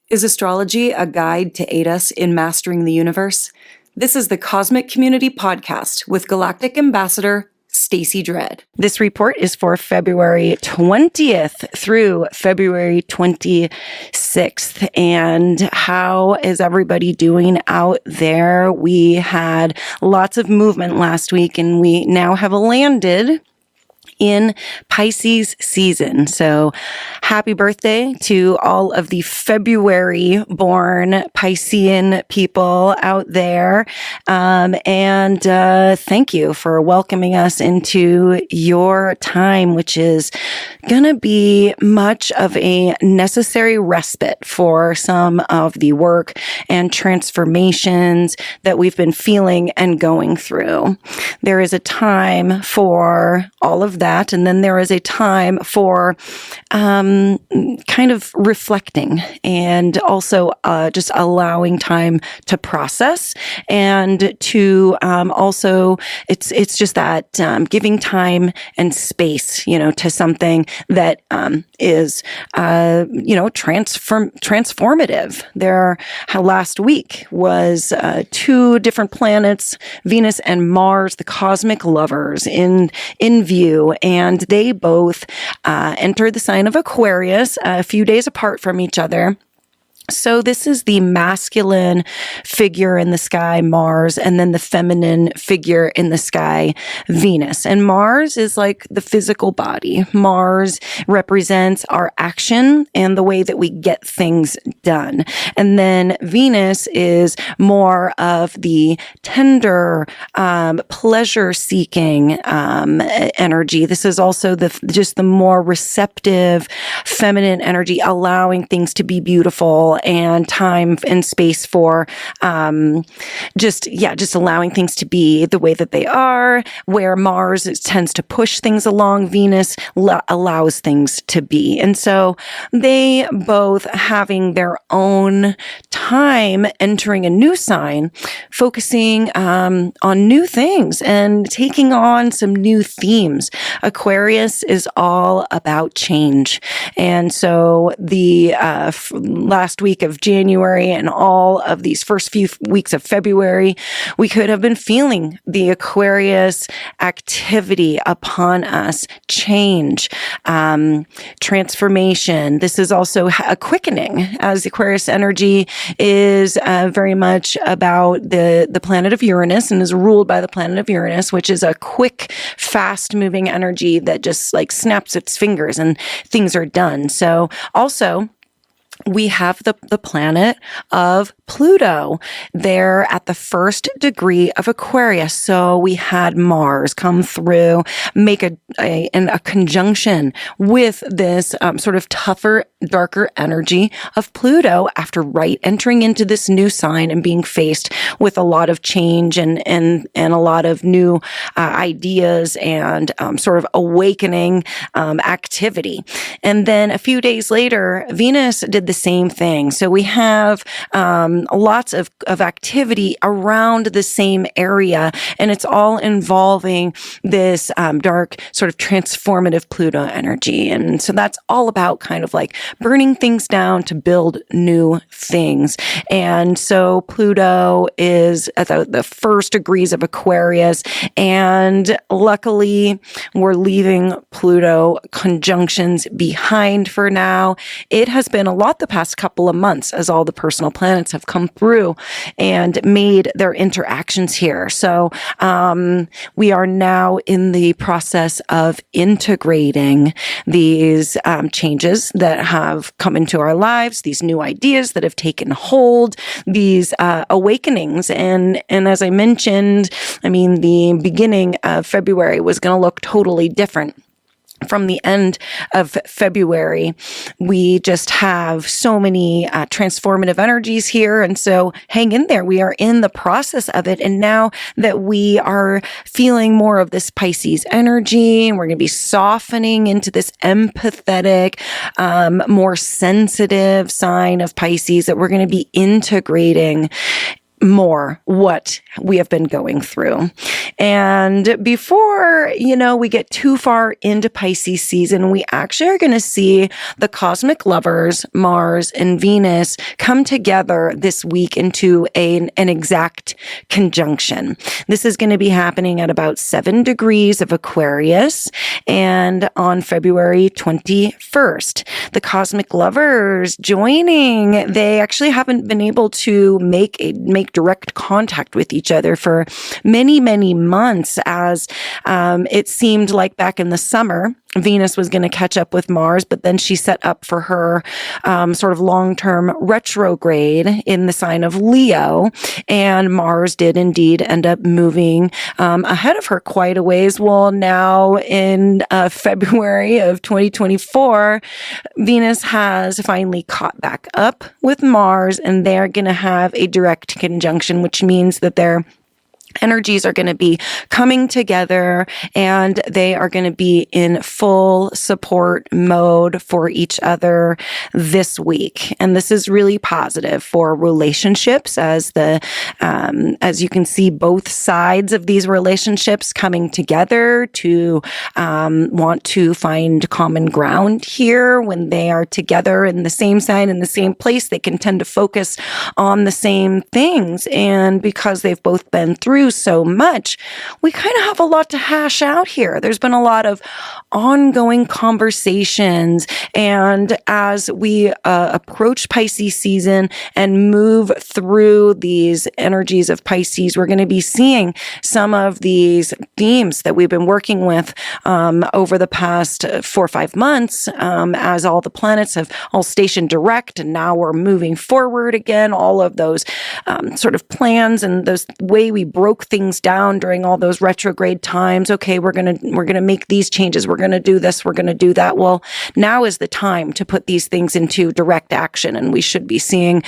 Is astrology a guide to aid us in mastering the universe? This is the Cosmic Community Podcast with Galactic Ambassador Stacey Dredd. This report is for February 20th through February 26th. And how is everybody doing out there? We had lots of movement last week, and we now have landed in Pisces season. So happy birthday to all of the February born Piscean people out there. And thank you for welcoming us into your time, which is going to be much of a necessary respite for some of the work and transformations that we've been feeling and going through. There is a time for all of that. And then there is a time for kind of reflecting and also just allowing time to process and to also it's just that giving time and space, to something that is transformative. Last week was two different planets, Venus and Mars, the cosmic lovers in view. And they both entered the sign of Aquarius a few days apart from each other. So this is the masculine figure in the sky, Mars, and then the feminine figure in the sky, Venus. And Mars is like the physical body. Mars represents our action and the way that we get things done. And then Venus is more of the tender, pleasure-seeking energy. This is also just the more receptive, feminine energy, allowing things to be beautiful and time and space for just allowing things to be the way that they are. Where Mars tends to push things along, Venus allows things to be. And so they both having their own time entering a new sign, focusing on new things and taking on some new themes. Aquarius is all about change. And so the last week of January and all of these first few weeks of February, we could have been feeling the Aquarius activity upon us, change, transformation. This is also a quickening, as Aquarius energy is very much about the planet of Uranus and is ruled by the planet of Uranus, which is a quick, fast-moving energy that just like snaps its fingers and things are done. So also, we have the planet of Pluto there at the first degree of Aquarius. So we had Mars come through, make a conjunction with this sort of tougher, darker energy of Pluto after entering into this new sign and being faced with a lot of change and a lot of new ideas and sort of awakening activity. And then a few days later, Venus did the same thing. So we have lots of activity around the same area, and it's all involving this dark sort of transformative Pluto energy. And so that's all about kind of like burning things down to build new things. And so Pluto is at the first degrees of Aquarius, and luckily we're leaving Pluto conjunctions behind for now. It has been a lot the past couple of months as all the personal planets have come through and made their interactions here. So we are now in the process of integrating these changes that have come into our lives, these new ideas that have taken hold, these awakenings. And as I mentioned, the beginning of February was going to look totally different. From the end of February, we just have so many transformative energies here. And so hang in there. We are in the process of it. And now that we are feeling more of this Pisces energy, and we're going to be softening into this empathetic, more sensitive sign of Pisces that we're going to be integrating more what we have been going through. And before, we get too far into Pisces season, we actually are going to see the cosmic lovers, Mars and Venus, come together this week into an exact conjunction. This is going to be happening at about 7 degrees of Aquarius and on February 21st. The cosmic lovers joining, they actually haven't been able to make direct contact with each other for many, many months, as it seemed like back in the summer, Venus was going to catch up with Mars, but then she set up for her sort of long-term retrograde in the sign of Leo, and Mars did indeed end up moving ahead of her quite a ways. Well, now in February of 2024, Venus has finally caught back up with Mars, and they're going to have a direct conjunction, which means that their energies are going to be coming together and they are going to be in full support mode for each other this week. And this is really positive for relationships, as as you can see both sides of these relationships coming together to want to find common ground here. When they are together in the same sign, in the same place, they can tend to focus on the same things. And because they've both been through so much, we kind of have a lot to hash out here. There's been a lot of ongoing conversations. And as we approach Pisces season and move through these energies of Pisces, we're going to be seeing some of these themes that we've been working with over the past 4 or 5 months, as all the planets have all stationed direct, and now we're moving forward again. All of those sort of plans and those way we broke things down during all those retrograde times. Okay, we're gonna make these changes. We're gonna do this. We're gonna do that. Well, now is the time to put these things into direct action, and we should be seeing.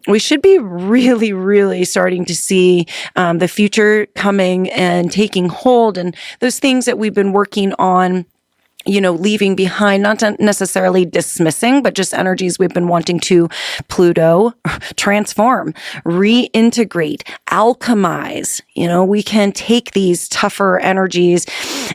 We should be really, really starting to see the future coming and taking hold, and those things that we've been working on, leaving behind, not necessarily dismissing, but just energies we've been wanting to Pluto transform, reintegrate, alchemize. We can take these tougher energies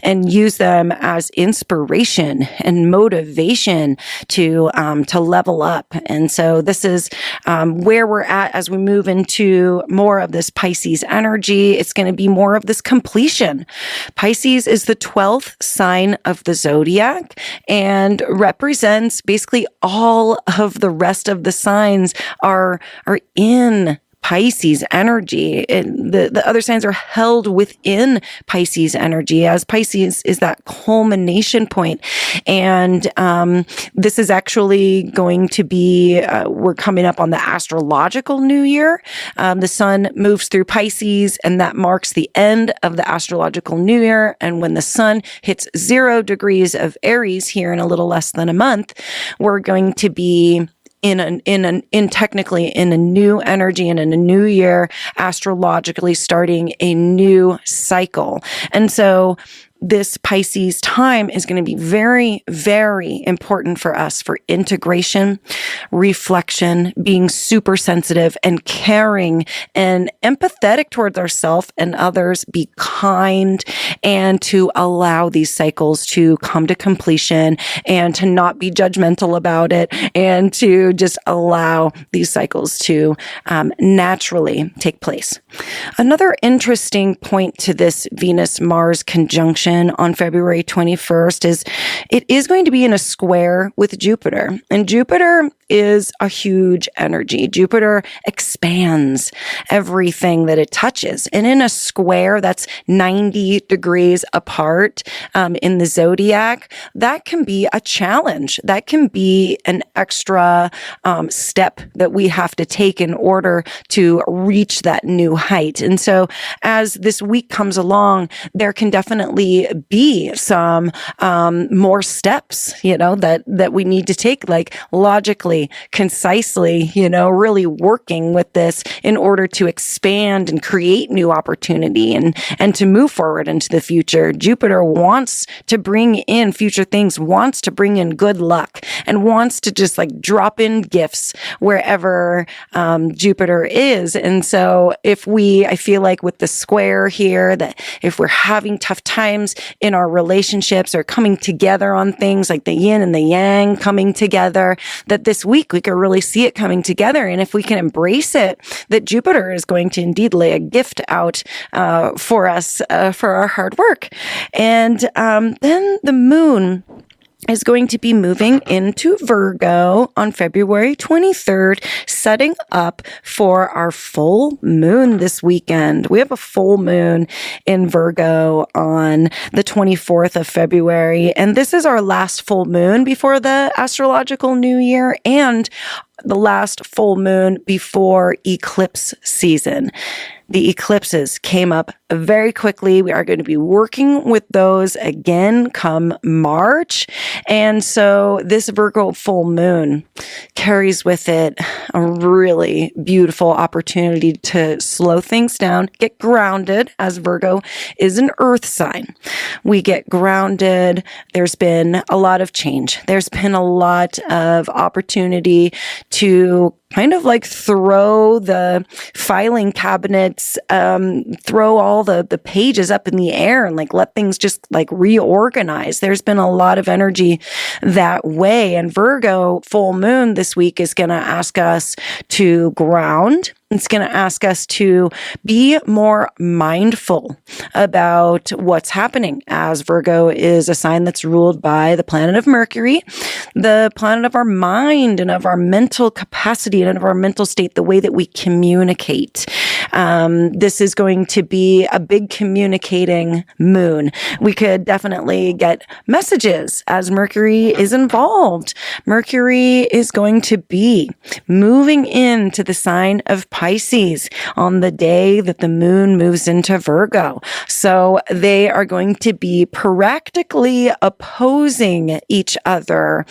and use them as inspiration and motivation to level up. And so this is where we're at as we move into more of this Pisces energy. It's going to be more of this completion. Pisces is the 12th sign of the zodiac and represents basically all of the rest of the signs are in Pisces energy. The other signs are held within Pisces energy, as Pisces is that culmination point. And this is actually going to be, we're coming up on the astrological new year. The sun moves through Pisces, and that marks the end of the astrological new year. And when the sun hits 0 degrees of Aries here in a little less than a month, we're going to be technically in a new energy and in a new year, astrologically starting a new cycle. And so this Pisces time is going to be very, very important for us for integration, reflection, being super sensitive and caring and empathetic towards ourselves and others, be kind, and to allow these cycles to come to completion and to not be judgmental about it, and to just allow these cycles to naturally take place. Another interesting point to this Venus-Mars conjunction on February 21st is it is going to be in a square with Jupiter. And Jupiter is a huge energy. Jupiter expands everything that it touches. And in a square that's 90 degrees apart in the zodiac, that can be a challenge. That can be an extra step that we have to take in order to reach that new height. And so as this week comes along, there can definitely be some more steps, that we need to take, like logically quickly, concisely, really working with this in order to expand and create new opportunity and to move forward into the future. Jupiter wants to bring in future things, wants to bring in good luck, and wants to just like drop in gifts wherever Jupiter is. And so I feel like with the square here, that if we're having tough times in our relationships or coming together on things like the yin and the yang coming together, that this week we could really see it coming together. And if we can embrace it, that Jupiter is going to indeed lay a gift out for us for our hard work. And then the moon is going to be moving into Virgo on February 23rd, setting up for our full moon this weekend. We have a full moon in Virgo on the 24th of February, and this is our last full moon before the astrological new year and the last full moon before eclipse season. The eclipses came up very quickly. We are going to be working with those again come March. And so this Virgo full moon carries with it a really beautiful opportunity to slow things down, get grounded, as Virgo is an earth sign. We get grounded. There's been a lot of change. There's been a lot of opportunity to kind of like throw the filing cabinets, throw all the pages up in the air and like let things just like reorganize. There's been a lot of energy that way. And Virgo full moon this week is going to ask us to ground. It's going to ask us to be more mindful about what's happening, as Virgo is a sign that's ruled by the planet of Mercury, the planet of our mind and of our mental capacity and of our mental state, the way that we communicate. This is going to be a big communicating moon. We could definitely get messages as Mercury is involved. Mercury is going to be moving into the sign of Pisces on the day that the moon moves into Virgo. So they are going to be practically opposing each other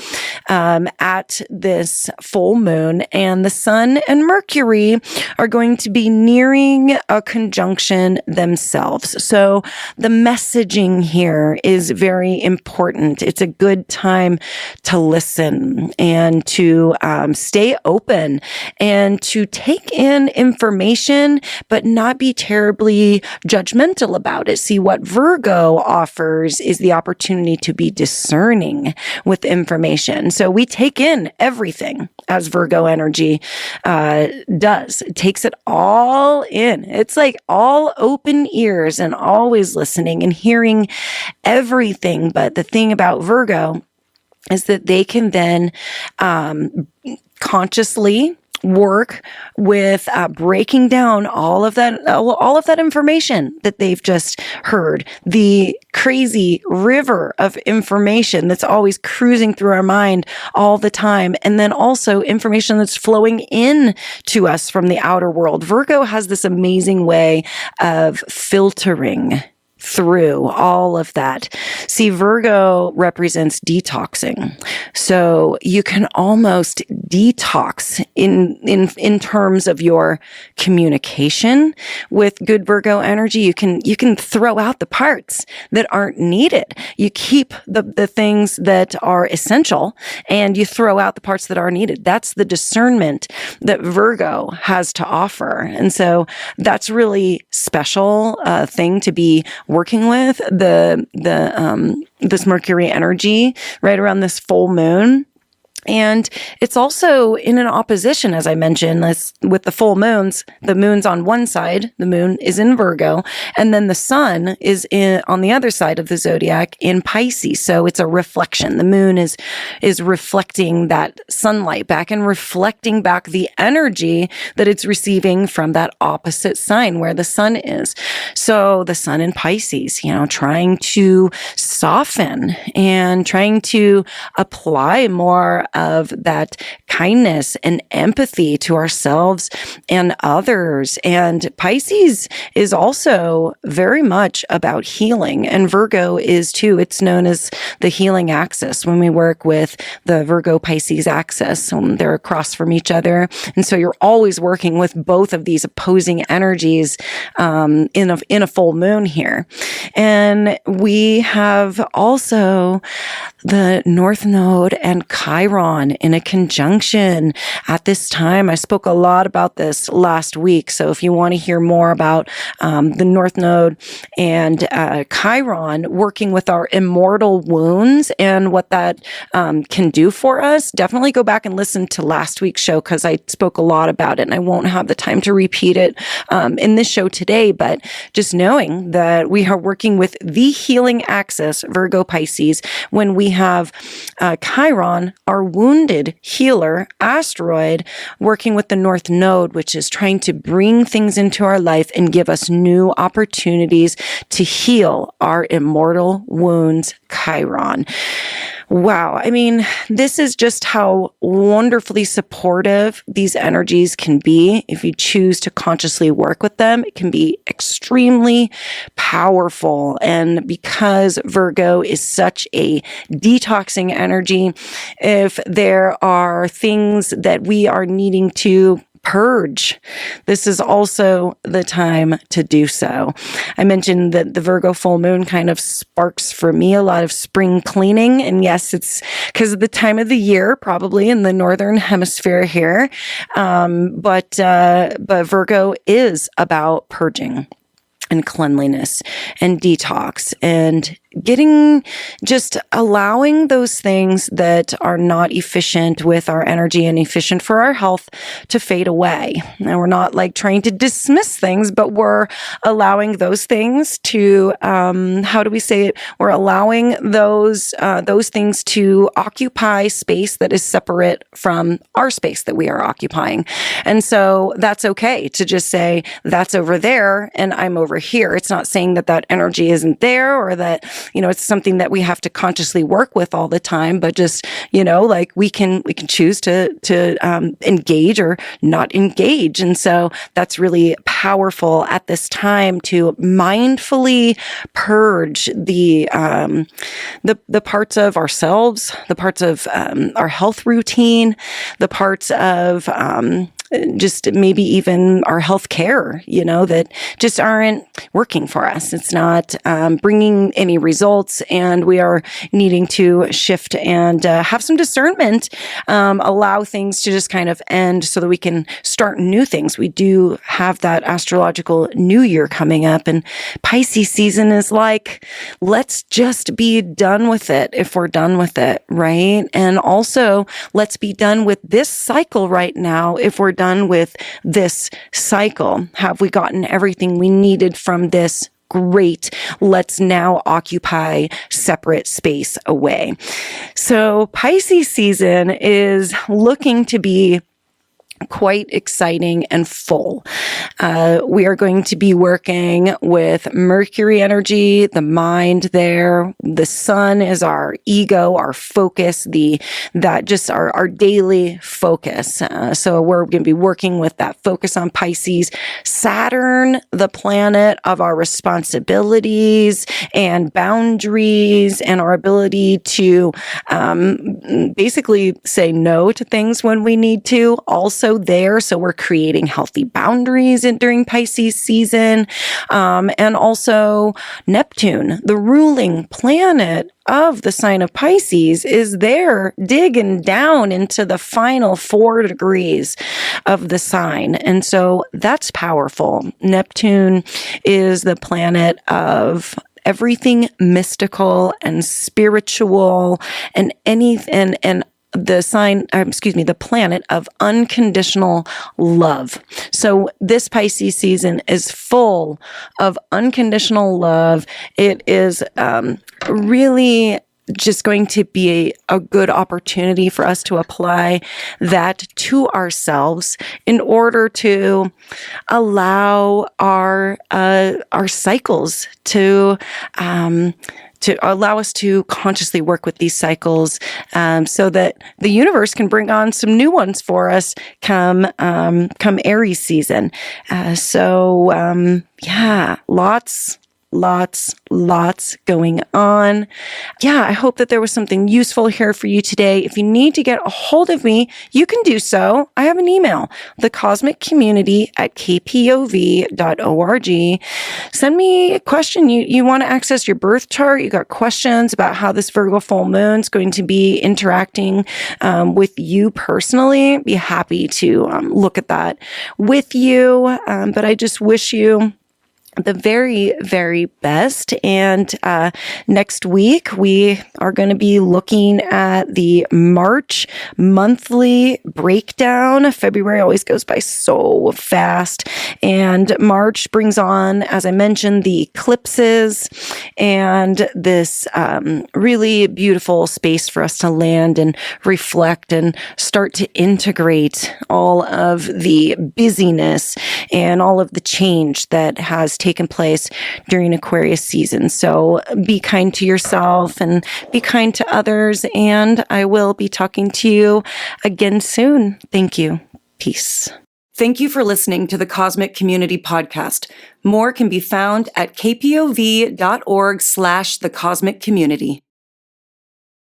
at this full moon, and the Sun and Mercury are going to be nearing a conjunction themselves. So the messaging here is very important. It's a good time to listen and to stay open and to take in information, but not be terribly judgmental about it. See, what Virgo offers is the opportunity to be discerning with information. So we take in everything, as Virgo energy does. It takes it all in. It's like all open ears and always listening and hearing everything. But the thing about Virgo is that they can then consciously work with breaking down all of that information that they've just heard, the crazy river of information that's always cruising through our mind all the time, and then also information that's flowing in to us from the outer world. Virgo has this amazing way of filtering through all of that. See, Virgo represents detoxing. So you can almost detox in terms of your communication with good Virgo energy. You can throw out the parts that aren't needed. You keep the things that are essential and you throw out the parts that are needed. That's the discernment that Virgo has to offer. And so that's really special thing to be working with this Mercury energy right around this full moon. And it's also in an opposition, as I mentioned, with the full moons. The moon's on one side, the moon is in Virgo, and then the sun is on the other side of the zodiac in Pisces. So it's a reflection. The moon is reflecting that sunlight back and reflecting back the energy that it's receiving from that opposite sign where the sun is. So the sun in Pisces, trying to soften and trying to apply more of that kindness and empathy to ourselves and others. And Pisces is also very much about healing, and Virgo is too. It's known as the healing axis when we work with the Virgo Pisces axis. They're across from each other. And so you're always working with both of these opposing energies in a full moon here. And we have also the North Node and Chiron in a conjunction at this time. I spoke a lot about this last week. So if you want to hear more about the North Node and Chiron working with our immortal wounds and what that can do for us, definitely go back and listen to last week's show, because I spoke a lot about it and I won't have the time to repeat it in this show today. But just knowing that we are working with the healing axis, Virgo Pisces, when we have Chiron, our wounded healer asteroid, working with the North Node, which is trying to bring things into our life and give us new opportunities to heal our immortal wounds, Chiron. Wow. I mean, this is just how wonderfully supportive these energies can be. If you choose to consciously work with them, it can be extremely powerful. And because Virgo is such a detoxing energy, if there are things that we are needing to purge, this is also the time to do so. I mentioned that the Virgo full moon kind of sparks for me a lot of spring cleaning. And yes, it's because of the time of the year, probably in the northern hemisphere here. But Virgo is about purging and cleanliness and detox and just allowing those things that are not efficient with our energy and efficient for our health to fade away. And we're not like trying to dismiss things, but we're allowing those things to, how do we say it? We're allowing those things to occupy space that is separate from our space that we are occupying. And so that's okay to just say that's over there and I'm over here. It's not saying that that energy isn't there or that, it's something that we have to consciously work with all the time, but just, like we can choose to engage or not engage. And so that's really powerful at this time to mindfully purge the parts of ourselves, the parts of our health routine, the parts of just maybe even our health care, that just aren't working for us. It's not bringing any results, and we are needing to shift and have some discernment, allow things to just kind of end so that we can start new things. We do have that astrological new year coming up, and Pisces season is like, let's just be done with it if we're done with it, right? And also, let's be done with this cycle right now if we're done with this cycle. Have we gotten everything we needed from this? Great. Let's now occupy separate space away. So Pisces season is looking to be quite exciting and full. We are going to be working with Mercury energy, the mind there. The sun is our ego, our focus, our daily focus. So we're going to be working with that focus on Pisces. Saturn, the planet of our responsibilities and boundaries and our ability to basically say no to things when we need to. Also there. So we're creating healthy boundaries during Pisces season. And also Neptune, the ruling planet of the sign of Pisces, is there digging down into the final 4 degrees of the sign. And so that's powerful. Neptune is the planet of everything mystical and spiritual and the planet of unconditional love. So this Pisces season is full of unconditional love. It is really just going to be a good opportunity for us to apply that to ourselves in order to allow our cycles to allow us to consciously work with these cycles, so that the universe can bring on some new ones for us come Aries season. Yeah, lots going on. Yeah, I hope that there was something useful here for you today. If you need to get a hold of me, you can do so. I have an email, thecosmiccommunity@kpov.org. Send me a question. You want to access your birth chart. You got questions about how this Virgo full moon is going to be interacting with you personally. Be happy to look at that with you. But I just wish you the very, very best. And next week, we are going to be looking at the March monthly breakdown. February always goes by so fast. And March brings on, as I mentioned, the eclipses and this really beautiful space for us to land and reflect and start to integrate all of the busyness and all of the change that has taken place during Aquarius season. So be kind to yourself and be kind to others. And I will be talking to you again soon. Thank you. Peace. Thank you for listening to the Cosmic Community Podcast. More can be found at kpov.org/thecosmiccommunity.